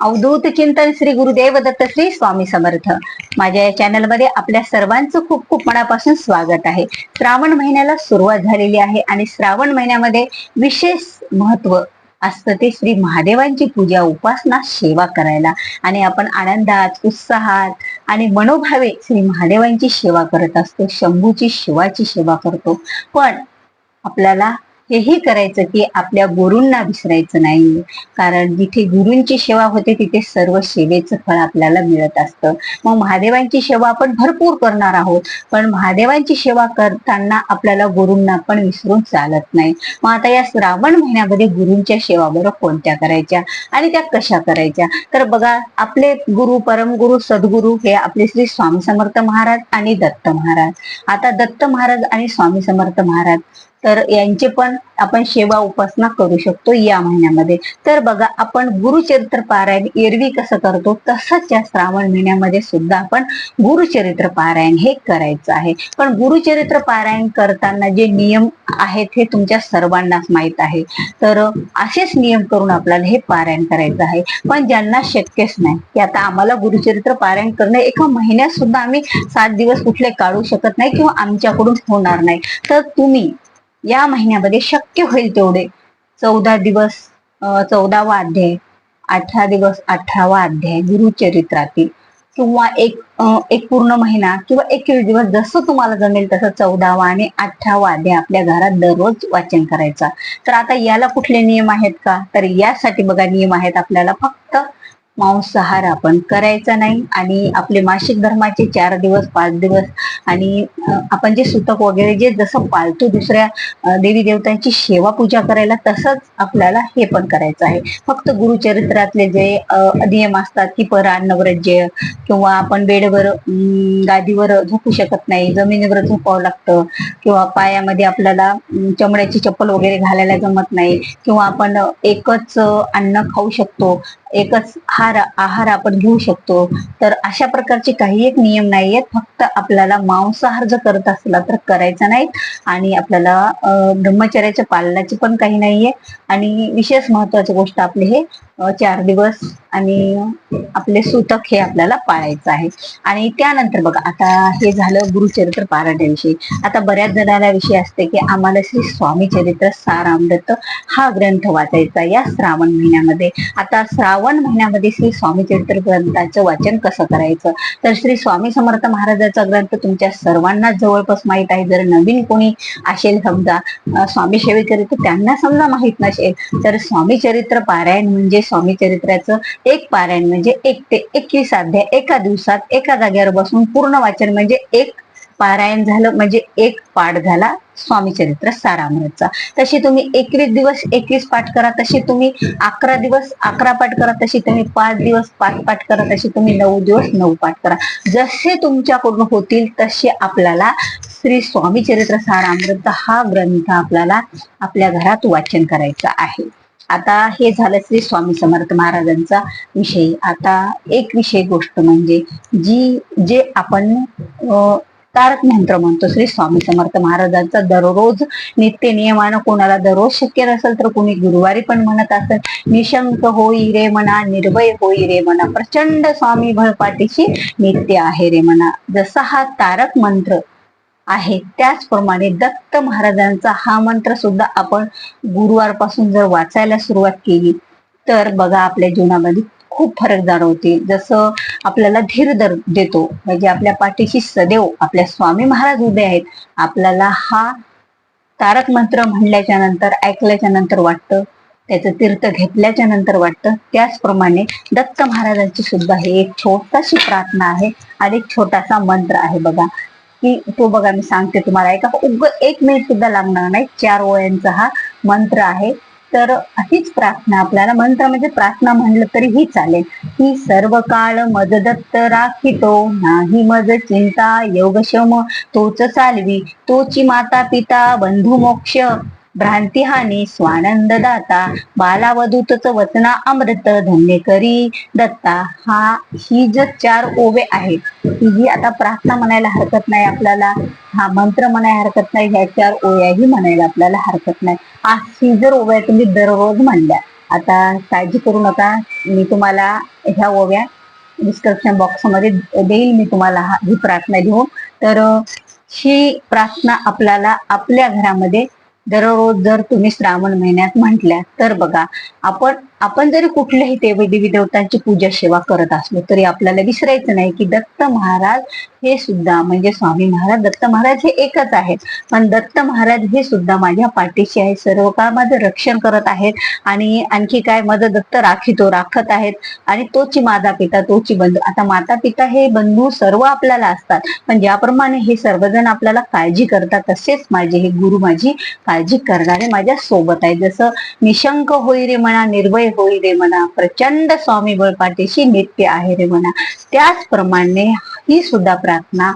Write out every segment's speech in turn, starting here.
अवधूत चिंतन श्री गुरुदेव दत्त श्री स्वामी समर्थ. माझ्या या चॅनलमध्ये आपल्या सर्वांचं खूप खूप मनापासून स्वागत आहे. श्रावण महिन्याला सुरुवात झालेली आहे आणि श्रावण महिन्यामध्ये विशेष महत्व असतं ते श्री महादेवांची पूजा, उपासना, सेवा करायला. आणि आपण आनंदात, उत्साहात आणि मनोभावे श्री महादेवांची सेवा करत असतो, शंभूची, शिवाची सेवा करतो. पण आपल्याला हेही करायचं की आपल्या गुरूंना विसरायचं नाही, कारण जिथे गुरूंची सेवा होते तिथे सर्व सेवेचं फळ आपल्याला मिळत असतं. मग महादेवांची सेवा आपण भरपूर करणार आहोत, पण महादेवांची सेवा करताना आपल्याला गुरूंना पण विसरून चालत नाही. मग आता या श्रावण महिन्यामध्ये गुरूंच्या सेवा बरं कोणत्या करायच्या आणि त्या कशा करायच्या? तर बघा, आपले गुरु, परमगुरु, सद्गुरु हे आपले श्री स्वामी समर्थ महाराज आणि दत्त महाराज. आता दत्त महाराज आणि स्वामी समर्थ महाराज तर यांचे पण आपण सेवा उपासना करू शकतो या महिन्यामध्ये. तर बघा, आपण गुरुचरित्र पारायण एरवी कसं करतो तसंच या श्रावण महिन्यामध्ये सुद्धा आपण गुरुचरित्र पारायण हे करायचं आहे. पण गुरुचरित्र पारायण करताना जे नियम आहेत हे तुमच्या सर्वांनाच माहित आहे. तर असेच नियम करून आपल्याला हे पारायण करायचं आहे. पण ज्यांना शक्यच नाही की आता आम्हाला गुरुचरित्र पारायण करणं एका महिन्यात सुद्धा आम्ही 7 दिवस कुठले काढू शकत नाही किंवा आमच्याकडून होणार नाही, तर तुम्ही या महिन्यामध्ये शक्य होईल तेवढे 14 दिवस 14वा अध्याय, 18 दिवस 18वा अध्याय गुरुचरित्रातील, किंवा एक पूर्ण महिना किंवा 21 दिवस जसं तुम्हाला जमेल तसं 14वा आणि 18वा अध्याय आपल्या घरात दररोज वाचन करायचा. तर आता याला कुठले नियम आहेत का? तर यासाठी बघा नियम आहेत आपल्याला. फक्त मांसाहार आपण करायचा नाही आणि आपले मासिक धर्माचे 4 दिवस 5 दिवस आणि आपण जे सुतक वगैरे जे जसं पाळतो दुसऱ्या देवी देवतांची सेवा पूजा करायला, तसंच आपल्याला हे पण करायचं आहे. फक्त गुरुचरित्रातले जे नियम असतात की परान्नव्रज्य, किंवा आपण बेडवर गादीवर झोपू शकत नाही, जमिनीवर झोपावं लागतं, किंवा पायामध्ये आपल्याला चमड्याची चप्पल वगैरे घालायला जमत नाही, किंवा आपण एकच अन्न खाऊ शकतो, एकच आहार आपण घेऊ शकतो. तर अशा प्रकारचे काही एक नियम नाहीयेत. फक्त आपल्याला मांसाहार जर करत असला तर करायचा नाही आणि आपल्याला ब्रह्मचर्याच्या पालनाची पण काही नाहीये. आणि विशेष महत्वाची गोष्ट आपले हे 4 दिवस आणि आपले सुतक हे आपल्याला पाळायचं आहे. आणि त्यानंतर बघा, आता हे झालं गुरुचरित्र पारायणाविषयी. आता बऱ्याच जणांना विषय असते की आम्हाला श्री स्वामी चरित्र सारामृत हा ग्रंथ वाचायचा या श्रावण महिन्यामध्ये. आता श्रावण महिन्यामध्ये श्री स्वामी चरित्र ग्रंथाचं वाचन कसं करायचं? तर श्री स्वामी समर्थ महाराजाचा ग्रंथ तुमच्या सर्वांना जवळपास माहित आहे. जर नवीन कोणी असेल समजा स्वामी सेवेकरिता त्यांना समजा माहित नसेल, तर स्वामी चरित्र पारायण म्हणजे स्वामी चरित्राचं एक पारायण म्हणजे 1 ते 21 अध्याय एका दिवसात एका जागेवर बसून पूर्ण वाचन, म्हणजे एक पारायण झालं म्हणजे एक पाठ झाला स्वामी चरित्र सारामृतचा. तशी तुम्ही 21 दिवस 21 पाठ करा, तशी तुम्ही 11 दिवस 11 पाठ करा, तशी तुम्ही 5 दिवस 5 पाठ करा, तशी तुम्ही 9 दिवस 9 पाठ करा. जसे तुमच्याकडून होतील तसे आपल्याला श्री स्वामी चरित्र सारामृत हा ग्रंथ आपल्याला आपल्या घरात वाचन करायचा आहे. आता हे झालं श्री स्वामी समर्थ महाराजांचा विषय. आता एक विषय गोष्ट म्हणजे जे आपण तारक मंत्र म्हणतो श्री स्वामी समर्थ महाराजांचा दररोज नित्य नियमानं, कोणाला दररोज शक्य नसेल तर कोणी गुरुवारी पण म्हणत असेल. निशंक होई रे मना, निर्भय होई रे मना, प्रचंड स्वामी भयपाठीशी नित्य आहे रे मना. जसा हा तारक मंत्र आहे त्याचप्रमाणे दत्त महाराजांचा हा मंत्र सुद्धा आपण गुरुवारपासून जर वाचायला सुरुवात केली तर बघा आपल्या जीवनामध्ये खूप फरक जाणवते. जसं आपल्याला धीर देतो, म्हणजे आपल्या पाठीशी सदैव आपल्या स्वामी महाराज उभे आहेत. आपल्याला हा तारक मंत्र म्हणल्याच्या नंतर, ऐकल्याच्या नंतर वाटतं, त्याचं तीर्थ घेतल्याच्या नंतर वाटतं. त्याचप्रमाणे दत्त महाराजांची सुद्धा हे एक छोटाशी प्रार्थना आहे आणि एक छोटासा मंत्र आहे बघा, की तो बघा मी सांगते तुम्हाला. उग 1 मिनिट सुद्धा लागणार नाही. 4 ओळ्यांचा हा मंत्र आहे. तर हीच प्रार्थना आपल्याला, मंत्र म्हणजे प्रार्थना म्हणलं तरीही चालेल, की सर्व काळ मज दत्त राखितो, नाही मज चिंता योगक्षम तोच चालवी, तोची माता पिता बंधू मोक्ष, भ्रांतिहानी स्वानंद दाता, बालावधूतच वचना अमृत, धन्य करी दत्ता. ही जर 4 ओवे आहेत ही आता प्रार्थना म्हणायला हरकत नाही आपल्याला, हा मंत्र म्हणायला हरकत नाही, ह्या 4 ओव्याही म्हणायला आपल्याला हरकत नाही. ही जर ओव्या तुम्ही दररोज म्हणल्या आता काळजी करू नका, मी तुम्हाला ह्या ओव्या डिस्क्रिप्शन बॉक्समध्ये देईल, मी तुम्हाला ही प्रार्थना घेऊन. तर ही प्रार्थना आपल्याला आपल्या घरामध्ये दररोज जर तुम्ही श्रावण महिन्यात म्हटल्या तर बघा, आपण जरी कुठल्याही देवी देवतांची पूजा सेवा करत असलो तरी आपल्याला विसरायचं नाही की दत्त महाराज हे सुद्धा, म्हणजे स्वामी महाराज दत्त महाराज हे एकच आहेत, पण दत्त महाराज हे सुद्धा माझ्या पाठीशी आहे, सर्व काळ माझं रक्षण करत आहेत. आणि आणखी काय, माझं दत्त राखत आहेत. आणि तोची माता पिता, तोची बंधू. आता माता पिता हे बंधू सर्व आपल्याला असतात, पण ज्याप्रमाणे हे सर्वजण आपल्याला काळजी करतात तसेच माझे हे गुरु माझी काळजी करणारे माझ्या सोबत आहे. जसं निशंक होई रे म्हणा, निर्भय होई रे म्हणा, प्रचंड स्वामी बळ पाठीशी नित्य आहे रे म्हणा, त्याचप्रमाणे ही सुद्धा प्रार्थना,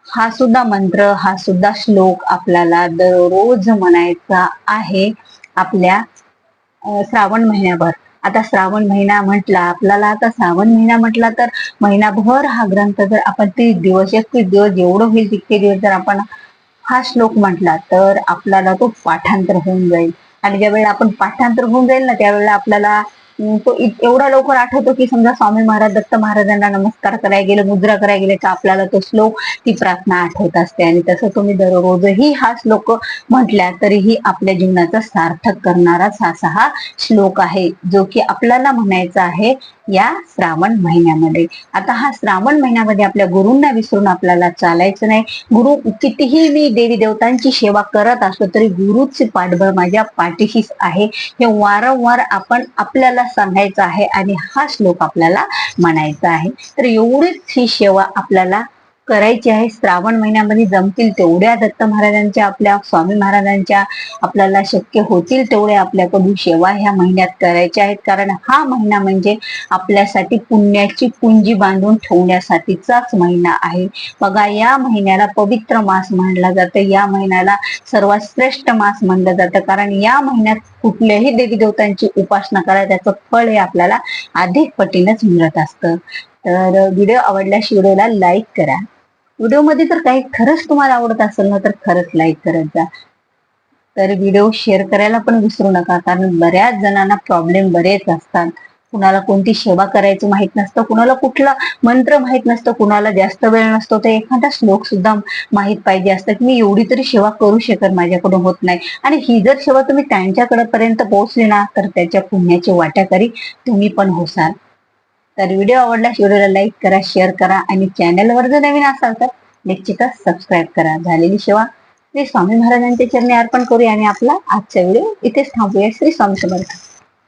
हा सुद्धा मंत्र, हा सुद्धा श्लोक आपल्याला दररोज म्हणायचा आहे आपल्या श्रावण महिन्याभर. आता श्रावण महिना म्हटला आपल्याला, आता श्रावण महिना म्हटला तर महिनाभर हा ग्रंथ जर आपण 30 दिवस 31 दिवस जेवढं होईल तितके दिवस जर आपण हा श्लोक म्हटला तर आपल्याला तो पाठांतर होऊन जाईल. आणि ज्या वेळेला आपण पाठांतर होऊन जाईल ना, त्यावेळेला आपल्याला तो एवढा लवकर आठवतो की समजा स्वामी महाराज दत्त महाराजांना नमस्कार करायला गेले, मुद्रा करायला गेले, तर आपल्याला तो श्लोक, ती प्रार्थना आठवत असते. आणि तसं तुम्ही दररोजही हा श्लोक म्हटल्या तरीही आपल्या जीवनाचा सार्थक करणाराच हा श्लोक आहे, जो की आपल्याला म्हणायचा आहे या श्रावण महिन्यामध्ये. आता हा श्रावण महिन्यामध्ये आपल्या गुरूंना विसरून आपल्याला चालायचं नाही. गुरु कितीही मी देवी देवतांची सेवा करत असतो तरी गुरुचे पाठबळ माझ्या पाठीशीच आहे, हे वारंवार आपण आपल्याला सांगायचं आहे आणि हा श्लोक आपल्याला म्हणायचा आहे. तर एवढीच ही सेवा आपल्याला करायची आहे. श्रावण महिन्यामध्ये जमतील तेवढ्या दत्त महाराजांच्या, आपल्या स्वामी महाराजांच्या आपल्याला शक्य होतील तेवढे आपल्याकडून सेवा ह्या महिन्यात करायच्या आहेत. कारण हा महिना म्हणजे आपल्यासाठी पुण्याची पुंजी बांधून ठेवण्यासाठीचाच महिना आहे. बघा, या महिन्याला पवित्र मास मानला जातं, या महिन्याला सर्वात श्रेष्ठ मास मानलं जातं. कारण या महिन्यात कुठल्याही देवी देवतांची उपासना करा, त्याचं फळ हे आपल्याला अधिक पटीनंच मिळत असतं. तर व्हिडिओ आवडल्यास व्हिडिओला लाईक करा. व्हिडिओमध्ये तर काही खरंच तुम्हाला आवडत असेल ना तर खरंच लाईक करत जा. तर व्हिडिओ शेअर करायला पण विसरू नका, कारण बऱ्याच जणांना प्रॉब्लेम बरेच असतात. कुणाला कोणती सेवा करायचं माहित नसतं, कुणाला कुठला मंत्र माहित नसतं, कुणाला जास्त वेळ नसतो, तर एखादा श्लोक सुद्धा माहित पाहिजे असतं की मी एवढी तरी सेवा करू शकत, माझ्याकडून होत नाही. आणि ही जर सेवा तुम्ही त्यांच्याकडे पर्यंत पोहोचली ना तर त्याच्या पुण्याची वाटाकरी तुम्ही पण होसाल. तर व्हिडिओ आवडल्यास व्हिडिओला लाईक करा, शेअर करा आणि चॅनलवर जर नवीन असाल तर निश्चितच सबस्क्राईब करा. झालेली सेवा श्री स्वामी महाराजांच्या चरणी अर्पण करूया आणि आपला आजचा व्हिडिओ इथेच थांबूया. श्री स्वामी समर्थ.